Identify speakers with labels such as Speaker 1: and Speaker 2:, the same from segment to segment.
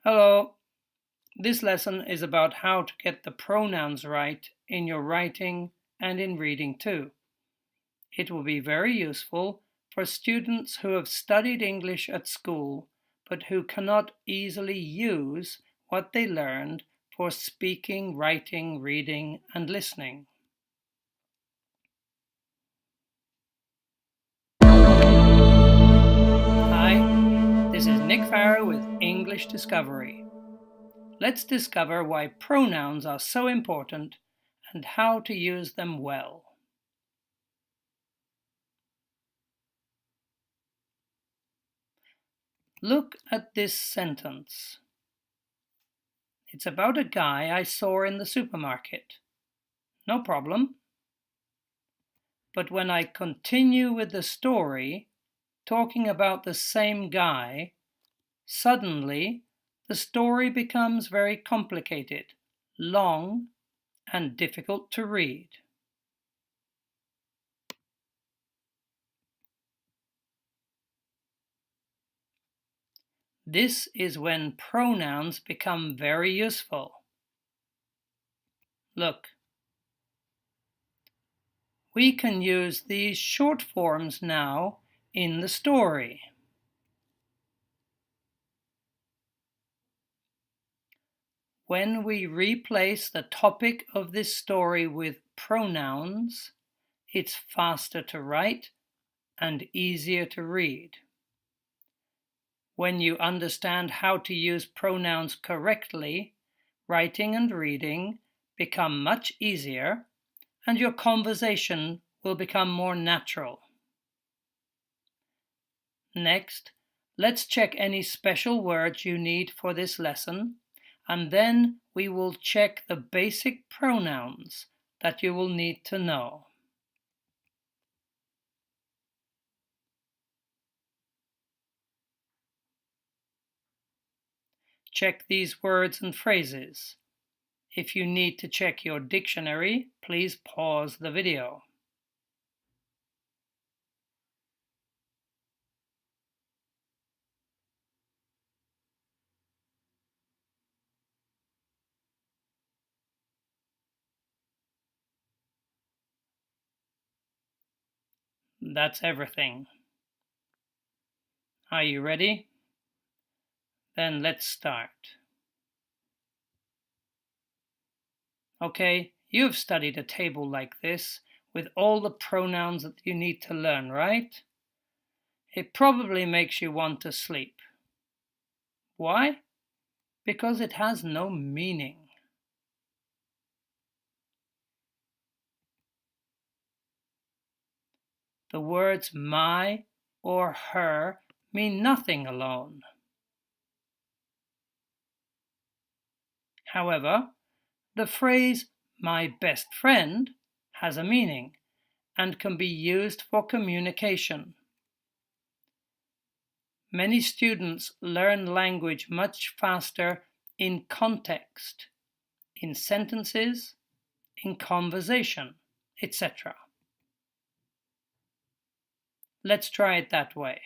Speaker 1: Hello, this lesson is about how to get the pronouns right in your writing and in reading too. It will be very useful for students who have studied English at school but who cannot easily use what they learned for speaking, writing, reading, and listening. Hi, this is Nick Farrow with English Discovery. Let's discover why pronouns are so important and how to use them well. Look at this sentence. It's about a guy I saw in the supermarket. No problem. But when I continue with the story, talking about the same guy, suddenly the story becomes very complicated, long, and difficult to read. This is when pronouns become very useful. Look. We can use these short forms now in the story. When we replace the topic of this story with pronouns, it's faster to write and easier to read. When you understand how to use pronouns correctly, writing and reading become much easier, and your conversation will become more natural. Next, let's check any special words you need for this lesson, and then we will check the basic pronouns that you will need to know. Check these words and phrases. If you need to check your dictionary, please pause the video. That's everything. Are you ready? Then let's start. Okay, you've studied a table like this with all the pronouns that you need to learn, right? It probably makes you want to sleep. Why? Because it has no meaning. The words my or her mean nothing alone. However, the phrase my best friend has a meaning and can be used for communication. Many students learn language much faster in context, in sentences, in conversation, etc. Let's try it that way.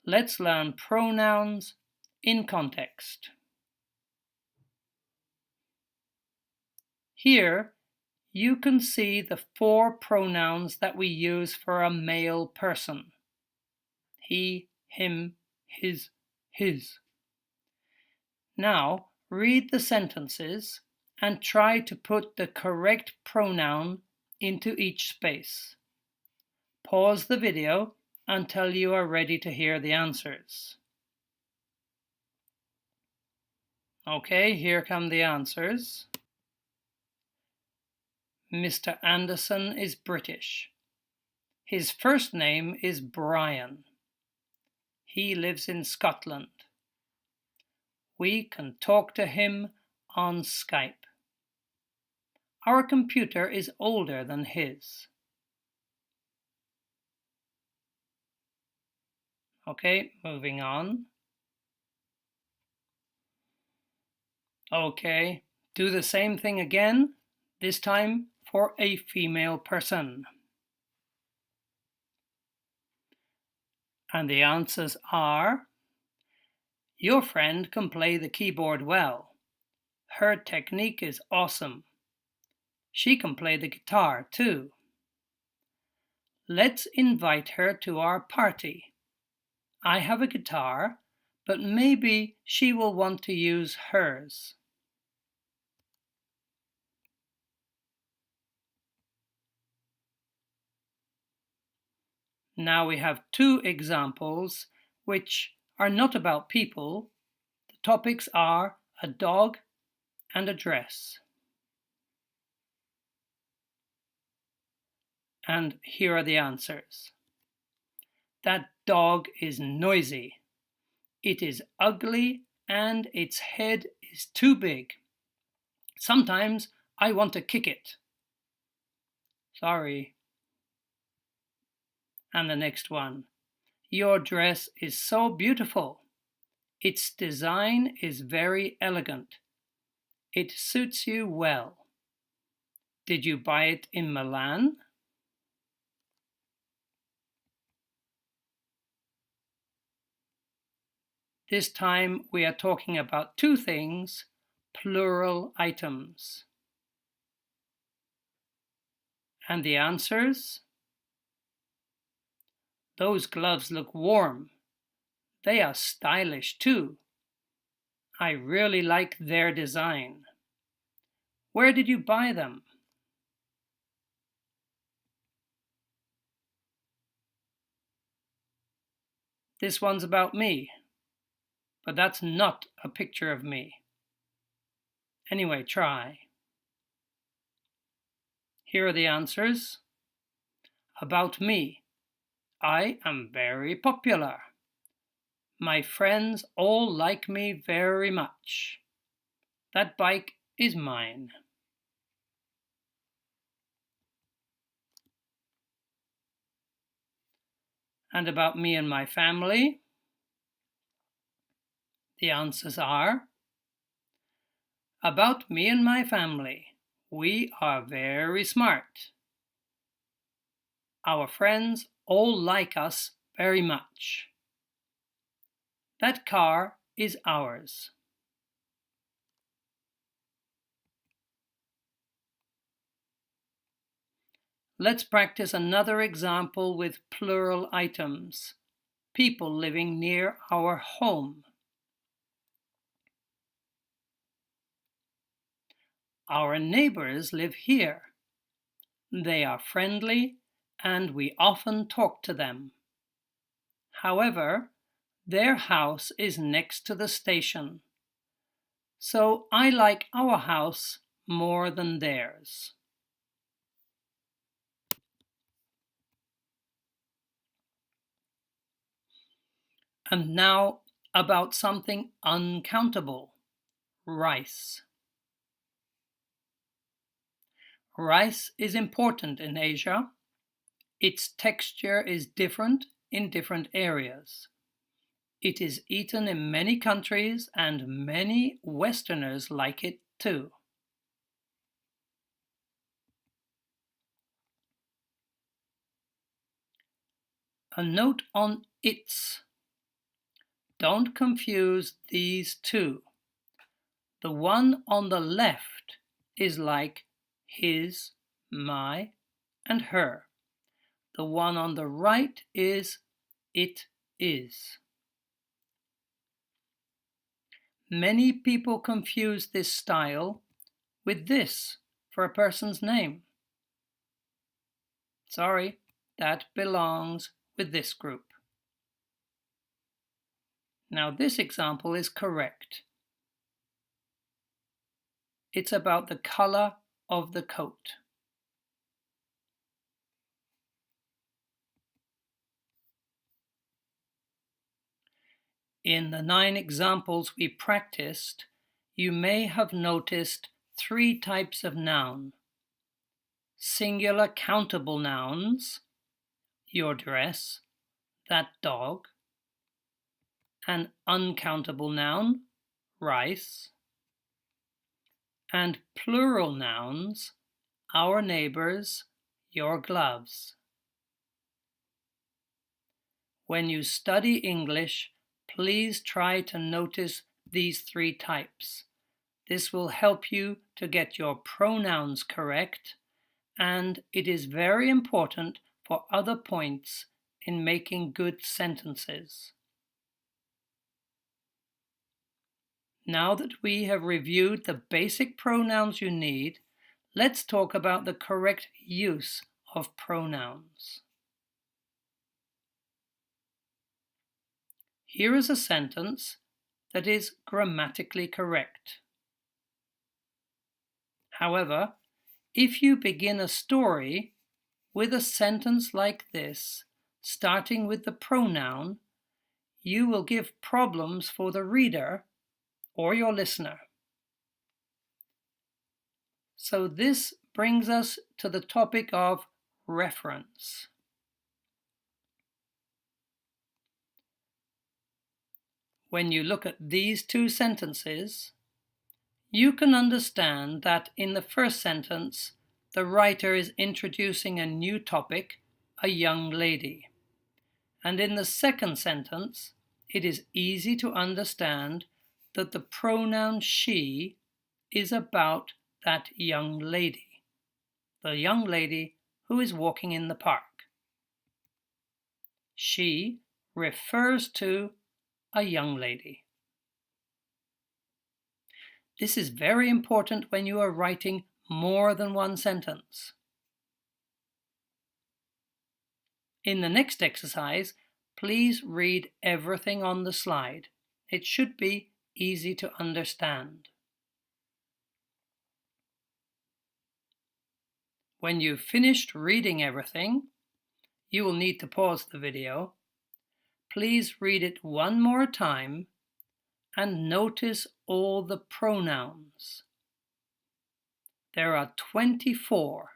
Speaker 1: Let's learn pronouns in context. Here, you can see the 4 pronouns that we use for a male person. He, him, his, his. Now, read the sentences and try to put the correct pronoun into each space. Pause the video until you are ready to hear the answers. Okay, here come the answers. Mr. Anderson is British. His first name is Brian. He lives in Scotland. We can talk to him on Skype. Our computer is older than his. Okay, moving on. Okay, do the same thing again, this time for a female person. And the answers are: your friend can play the keyboard well. Her technique is awesome. She can play the guitar too. Let's invite her to our party. I have a guitar, but maybe she will want to use hers. Now we have two examples which are not about people. The topics are a dog and a dress. And here are the answers. That dog is noisy. It is ugly and its head is too big. Sometimes I want to kick it. Sorry. And the next one. Your dress is so beautiful. Its design is very elegant. It suits you well. Did you buy it in Milan? This time we are talking about two things, plural items. And the answers? Those gloves look warm. They are stylish too. I really like their design. Where did you buy them? This one's about me, but that's not a picture of me. Anyway, try. Here are the answers. About me. I am very popular. My friends all like me very much. That bike is mine. And about me and my family, the answers are: about me and my family, we are very smart. Our friends all like us very much. That car is ours. Let's practice another example with plural items. People living near our home. Our neighbors live here. They are friendly and we often talk to them. However, their house is next to the station, so I like our house more than theirs. And now about something uncountable, rice. Rice is important in Asia. Its texture is different in different areas. It is eaten in many countries and many Westerners like it too. A note on its. Don't confuse these two. The one on the left is like his, my, and her. The one on the right is it is. Many people confuse this style with this for a person's name. Sorry, that belongs with this group. Now this example is correct. It's about the color of the coat. In the 9 examples we practiced, you may have noticed 3 types of noun. Singular countable nouns, your dress, that dog, an uncountable noun, rice, and plural nouns, our neighbors, your gloves. When you study English, please try to notice these 3 types. This will help you to get your pronouns correct, and it is very important for other points in making good sentences. Now that we have reviewed the basic pronouns you need, let's talk about the correct use of pronouns. Here is a sentence that is grammatically correct. However, if you begin a story with a sentence like this, starting with the pronoun, you will give problems for the reader or your listener. So this brings us to the topic of reference. When you look at these 2 sentences, you can understand that in the first sentence, the writer is introducing a new topic, a young lady. And in the second sentence, it is easy to understand that the pronoun she is about that young lady, the young lady who is walking in the park. She refers to a young lady. This is very important when you are writing more than one sentence. In the next exercise, please read everything on the slide. It should be easy to understand. When you've finished reading everything, you will need to pause the video. Please read it one more time and notice all the pronouns. There are 24,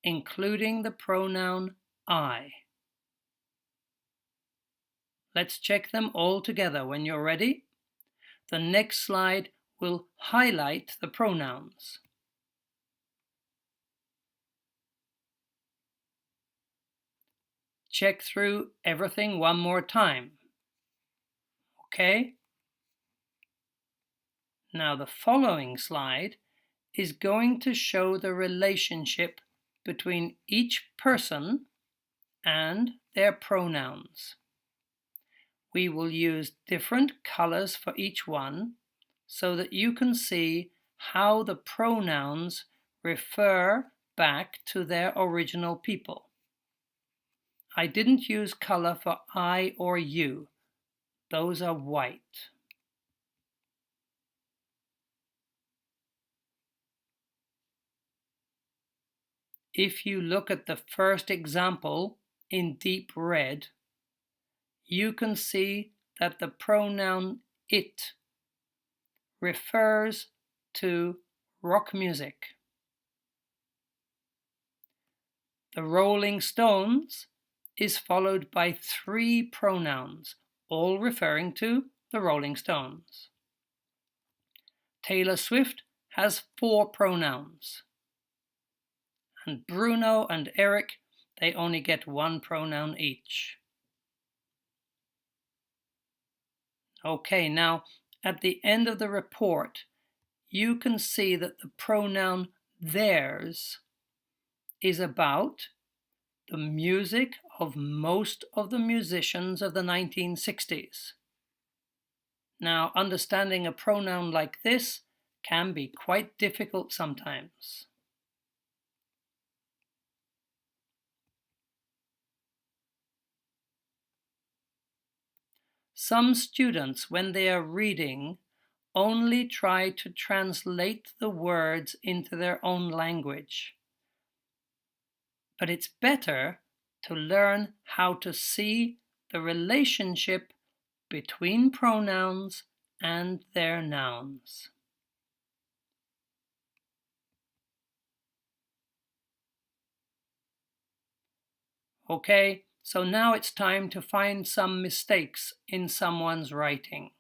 Speaker 1: including the pronoun I. Let's check them all together when you're ready. The next slide will highlight the pronouns. Check through everything one more time. Okay? Now the following slide is going to show the relationship between each person and their pronouns. We will use different colors for each one so that you can see how the pronouns refer back to their original people. I didn't use color for I or you. Those are white. If you look at the first example in deep red, you can see that the pronoun it refers to rock music. The Rolling Stones is followed by 3 pronouns, all referring to the Rolling Stones. Taylor Swift has 4 pronouns. And Bruno and Eric, they only get 1 pronoun each. Okay, now at the end of the report, you can see that the pronoun theirs is about the music of most of the musicians of the 1960s. Now, understanding a pronoun like this can be quite difficult sometimes. Some students, when they are reading, only try to translate the words into their own language. But it's better to learn how to see the relationship between pronouns and their nouns. Okay, so now it's time to find some mistakes in someone's writing.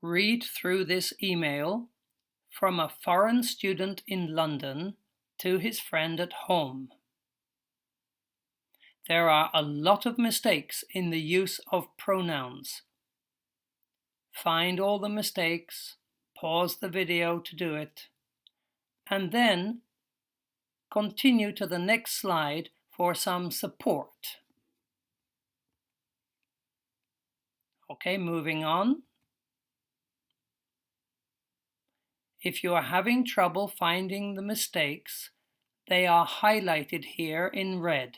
Speaker 1: Read through this email from a foreign student in London to his friend at home. There are a lot of mistakes in the use of pronouns. Find all the mistakes, pause the video to do it, and then continue to the next slide for some support. Okay, moving on. If you are having trouble finding the mistakes, they are highlighted here in red.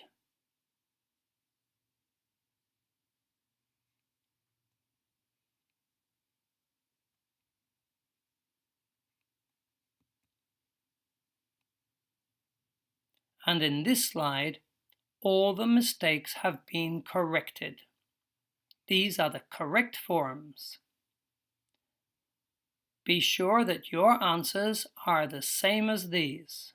Speaker 1: And in this slide, all the mistakes have been corrected. These are the correct forms. Be sure that your answers are the same as these.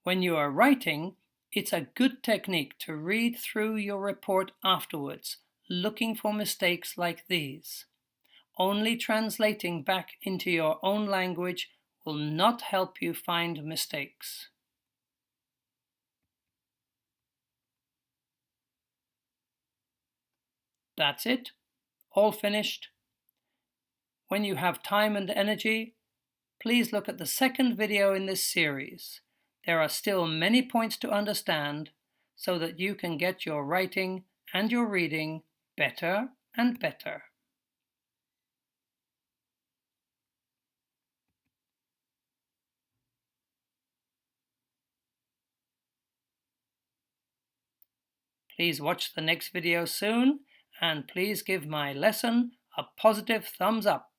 Speaker 1: When you are writing, it's a good technique to read through your report afterwards, looking for mistakes like these. Only translating back into your own language will not help you find mistakes. That's it, all finished. When you have time and energy, please look at the second video in this series. There are still many points to understand so that you can get your writing and your reading better and better. Please watch the next video soon, and please give my lesson a positive thumbs up.